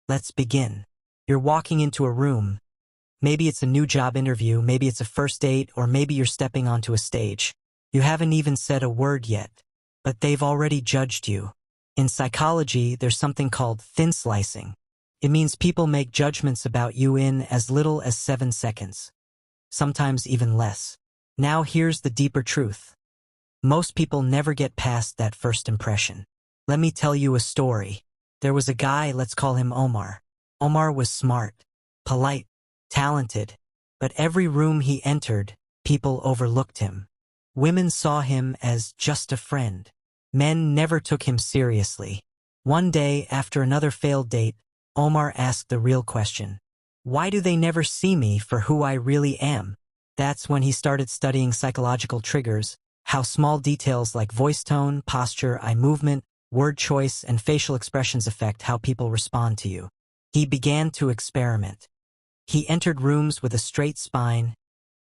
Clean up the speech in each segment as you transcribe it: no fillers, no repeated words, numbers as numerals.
Let's begin. You're walking into a room. Maybe it's a new job interview, maybe it's a first date, or maybe you're stepping onto a stage. You haven't even said a word yet, but they've already judged you. In psychology, there's something called thin slicing. It means people make judgments about you in as little as 7 seconds. Sometimes even less. Now here's the deeper truth. Most people never get past that first impression. Let me tell you a story. There was a guy, let's call him Omar. Omar was smart, polite, talented, but every room he entered, people overlooked him. Women saw him as just a friend. Men never took him seriously. One day, after another failed date, Omar asked the real question. Why do they never see me for who I really am? That's when he started studying psychological triggers, how small details like voice tone, posture, eye movement, word choice, and facial expressions affect how people respond to you. He began to experiment. He entered rooms with a straight spine,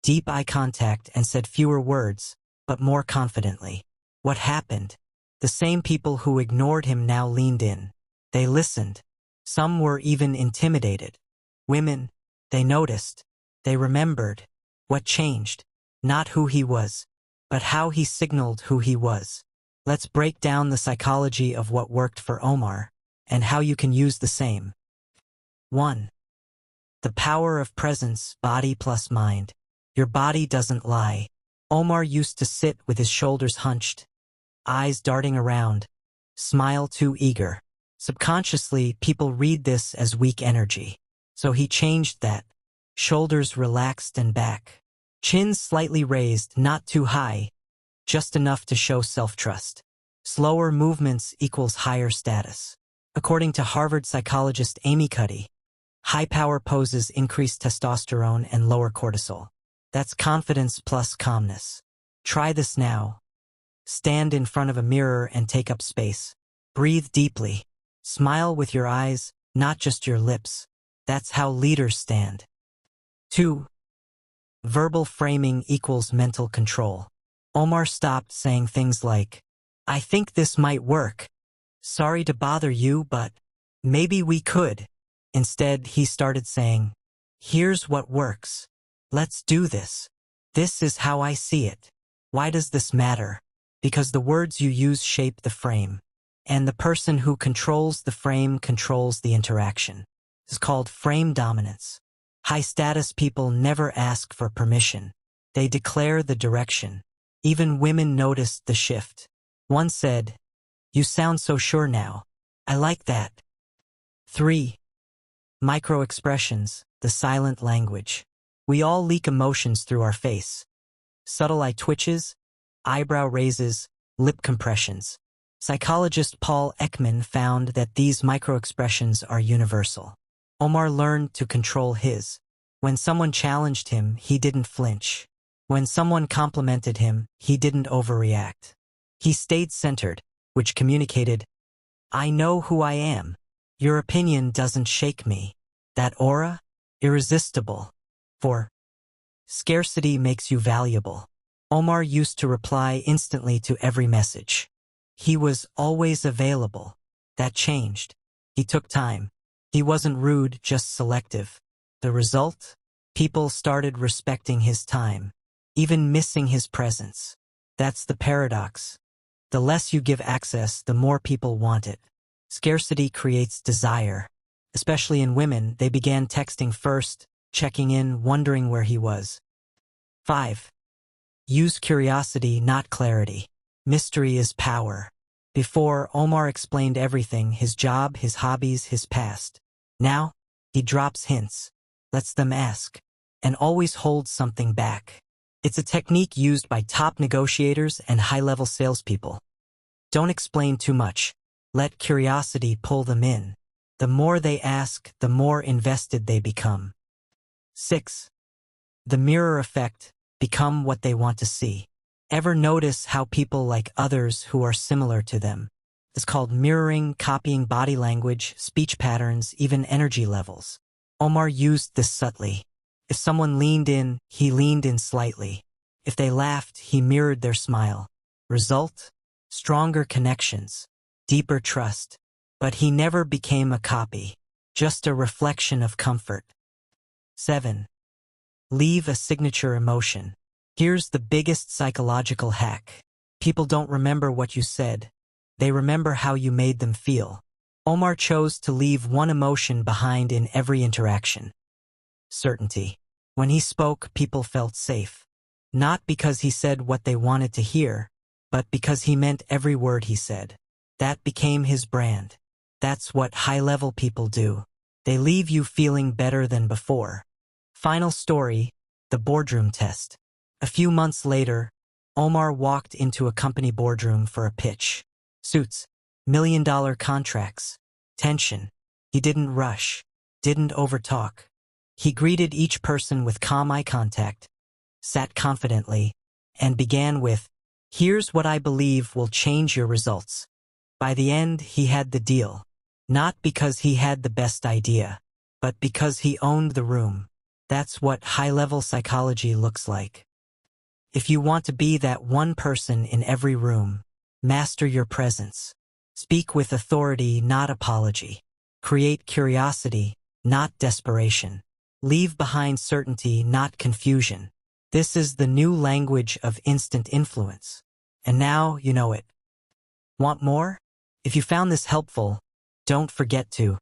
deep eye contact, and said fewer words, but more confidently. What happened? The same people who ignored him now leaned in. They listened. Some were even intimidated. Women, they noticed. They remembered. What changed? Not who he was, but how he signaled who he was. Let's break down the psychology of what worked for Omar, and how you can use the same. 1. The power of presence, body plus mind. Your body doesn't lie. Omar used to sit with his shoulders hunched, eyes darting around, smile too eager. Subconsciously, people read this as weak energy. So he changed that. Shoulders relaxed and back. Chin slightly raised, not too high, just enough to show self-trust. Slower movements equals higher status. According to Harvard psychologist Amy Cuddy, high-power poses increase testosterone and lower cortisol. That's confidence plus calmness. Try this now. Stand in front of a mirror and take up space. Breathe deeply. Smile with your eyes, not just your lips. That's how leaders stand. 2. Verbal framing equals mental control. Omar stopped saying things like, I think this might work. Sorry to bother you, but maybe we could. Instead, he started saying, here's what works. Let's do this. This is how I see it. Why does this matter? Because the words you use shape the frame. And the person who controls the frame controls the interaction. It's called frame dominance. High-status people never ask for permission. They declare the direction. Even women noticed the shift. One said, you sound so sure now. I like that. 3. Micro-expressions, the silent language. We all leak emotions through our face. Subtle eye twitches, eyebrow raises, lip compressions. Psychologist Paul Ekman found that these micro-expressions are universal. Omar learned to control his. When someone challenged him, he didn't flinch. When someone complimented him, he didn't overreact. He stayed centered, which communicated, I know who I am. Your opinion doesn't shake me. That aura? Irresistible. 4. Scarcity makes you valuable. Omar used to reply instantly to every message. He was always available. That changed. He took time. He wasn't rude, just selective. The result? People started respecting his time, even missing his presence. That's the paradox. The less you give access, the more people want it. Scarcity creates desire. Especially in women, they began texting first, checking in, wondering where he was. 5. Use curiosity, not clarity. Mystery is power. Before, Omar explained everything, his job, his hobbies, his past. Now, he drops hints, lets them ask, and always holds something back. It's a technique used by top negotiators and high-level salespeople. Don't explain too much. Let curiosity pull them in. The more they ask, the more invested they become. 6. The mirror effect. Become what they want to see. Ever notice how people like others who are similar to them? It's called mirroring, copying body language, speech patterns, even energy levels. Omar used this subtly. If someone leaned in, he leaned in slightly. If they laughed, he mirrored their smile. Result? Stronger connections, deeper trust. But he never became a copy. just a reflection of comfort. 7. Leave a signature emotion. Here's the biggest psychological hack. People don't remember what you said. They remember how you made them feel. Omar chose to leave one emotion behind in every interaction. Certainty. When he spoke, people felt safe. Not because he said what they wanted to hear, but because he meant every word he said. That became his brand. That's what high-level people do. They leave you feeling better than before. Final story, the boardroom test. A few months later, Omar walked into a company boardroom for a pitch. Suits, million-dollar contracts, tension. He didn't rush, didn't overtalk. He greeted each person with calm eye contact, sat confidently, and began with, "Here's what I believe will change your results." By the end, he had the deal. Not because he had the best idea, but because he owned the room. That's what high-level psychology looks like. If you want to be that one person in every room, master your presence. Speak with authority, not apology. Create curiosity, not desperation. Leave behind certainty, not confusion. This is the new language of instant influence. And now you know it. Want more? If you found this helpful, don't forget to